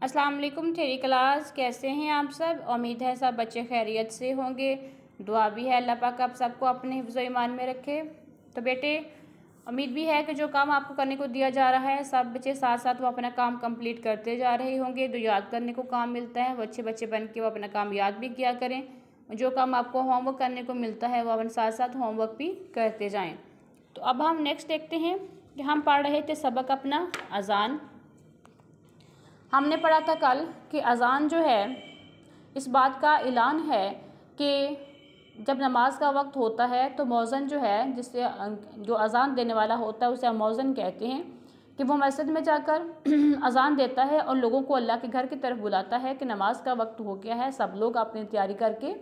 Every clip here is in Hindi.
अस्सलाम वालेकुम थेरी क्लास, कैसे हैं आप सब। उम्मीद है सब बच्चे खैरियत से होंगे। दुआ भी है अल्लाह पाक आप सबको अपने हिफ्ज़ ईमान में रखे। तो बेटे, उम्मीद भी है कि जो काम आपको करने को दिया जा रहा है सब बच्चे साथ साथ वो अपना काम कंप्लीट करते जा रहे होंगे। जो याद करने को काम मिलता है वो अच्छे बच्चे बन के वो अपना काम याद भी किया करें। जो काम आपको होमवर्क करने को मिलता है वो अपन साथ साथ होमवर्क भी करते जाएँ। तो अब हम नेक्स्ट देखते हैं कि हम पढ़ रहे थे सबक अपना अज़ान। हमने पढ़ा था कल कि अज़ान जो है इस बात का ऐलान है कि जब नमाज का वक्त होता है तो मौज़न जो है, जिससे जो अज़ान देने वाला होता है उसे हम मौज़न कहते हैं, कि वो मस्जिद में जाकर अज़ान देता है और लोगों को अल्लाह के घर की तरफ बुलाता है कि नमाज का वक्त हो गया है, सब लोग अपनी तैयारी करके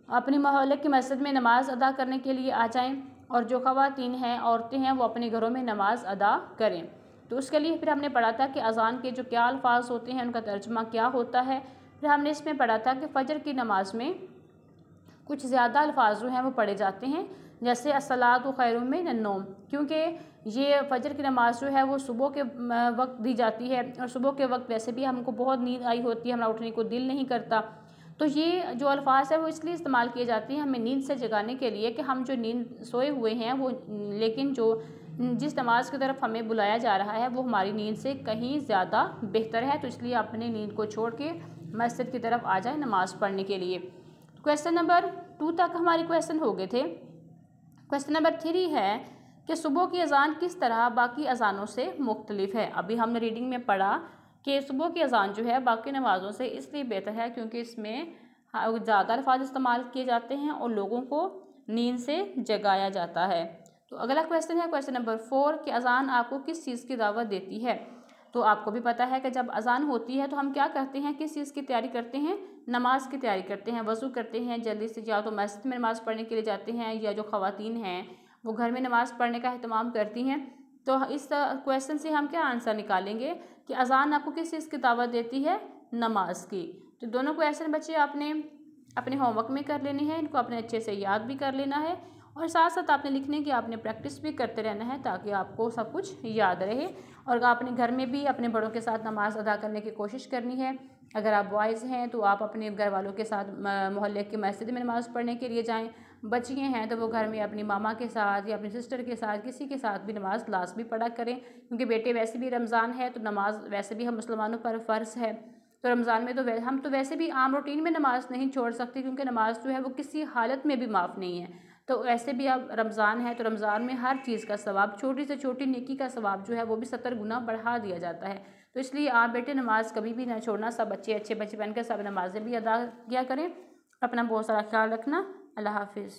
अपनी मोहल्ले की मस्जिद में नमाज अदा करने के लिए आ जाएं और जो ख़वातीन हैं, औरतें हैं, वो अपने घरों में नमाज अदा करें। तो उसके लिए फिर हमने पढ़ा था कि अज़ान के जो क्या अल्फाज होते हैं उनका तर्जुमा क्या होता है। फिर हमने इसमें पढ़ा था कि फ़जर की नमाज में कुछ ज़्यादा अल्फाज जो हैं वो पढ़े जाते हैं, जैसे अस्सलातु खैरुम मिनन नौम, क्योंकि ये फ़जर की नमाज जो है वो सुबह के वक्त दी जाती है और सुबह के वक्त वैसे भी हमको बहुत नींद आई होती है, हमारा उठने को दिल नहीं करता। तो ये जो अल्फाज है वो इसलिए इस्तेमाल किए जाते हैं हमें नींद से जगाने के लिए कि हम जो नींद सोए हुए हैं वो, लेकिन जो जिस नमाज की तरफ हमें बुलाया जा रहा है वो हमारी नींद से कहीं ज़्यादा बेहतर है। तो इसलिए अपनी नींद को छोड़ के मस्जिद की तरफ आ जाए नमाज़ पढ़ने के लिए। क्वेश्चन नंबर 2 तक हमारे क्वेश्चन हो गए थे। क्वेश्चन नंबर 3 है कि सुबह की अज़ान किस तरह बाकी अज़ानों से मुख्तलिफ है। अभी हमने रीडिंग में पढ़ा कि सुबह की अज़ान जो है बाकी नमाज़ों से इसलिए बेहतर है क्योंकि इसमें ज़्यादा अल्फाज इस्तेमाल किए जाते हैं और लोगों को नींद से जगाया जाता है। तो अगला क्वेश्चन है क्वेश्चन नंबर 4 कि अज़ान आपको किस चीज़ की दावत देती है। तो आपको भी पता है कि जब अज़ान होती है तो हम क्या करते हैं, किस चीज़ की तैयारी करते हैं, नमाज की तैयारी करते हैं, वज़ू करते हैं, जल्दी से या तो मस्जिद में नमाज़ पढ़ने के लिए जाते हैं या जो ख़वातीन हैं वो घर में नमाज़ पढ़ने का अहतमाम करती हैं। तो इस क्वेश्चन से हम क्या आंसर निकालेंगे कि अज़ान आपको किस चीज़ की दावत देती है, नमाज की। तो दोनों क्वेश्चन बच्चे आपने अपने होमवर्क में कर लेने हैं, इनको आपने अच्छे से याद भी कर लेना है और साथ साथ आपने लिखने की आपने प्रैक्टिस भी करते रहना है ताकि आपको सब कुछ याद रहे। और आपने घर में भी अपने बड़ों के साथ नमाज़ अदा करने की कोशिश करनी है। अगर आप बॉयज़ हैं तो आप अपने घर वालों के साथ मोहल्ले की मस्जिद में नमाज़ पढ़ने के लिए जाएं। बच्चियाँ हैं तो वो घर में अपनी मामा के साथ या अपनी सिस्टर के साथ किसी के साथ भी नमाज लाजमी पढ़ा करें, क्योंकि बेटे वैसे भी रमज़ान है तो नमाज वैसे भी हम मुसलमानों पर फ़र्ज़ है। तो रमज़ान में तो हम तो वैसे भी आम रूटीन में नमाज़ नहीं छोड़ सकते, क्योंकि नमाज जो है वो किसी हालत में भी माफ़ नहीं है। तो वैसे भी अब रमज़ान है तो रमज़ान में हर चीज़ का सवाब, छोटी से छोटी नेकी का सवाब जो है वो भी 70 गुना बढ़ा दिया जाता है। तो इसलिए आप बेटे नमाज कभी भी ना छोड़ना, सब बच्चे अच्छे बच्चे बनकर सब नमाज़ें भी अदा किया करें। अपना बहुत सारा ख्याल रखना। अल्लाह हाफिज़।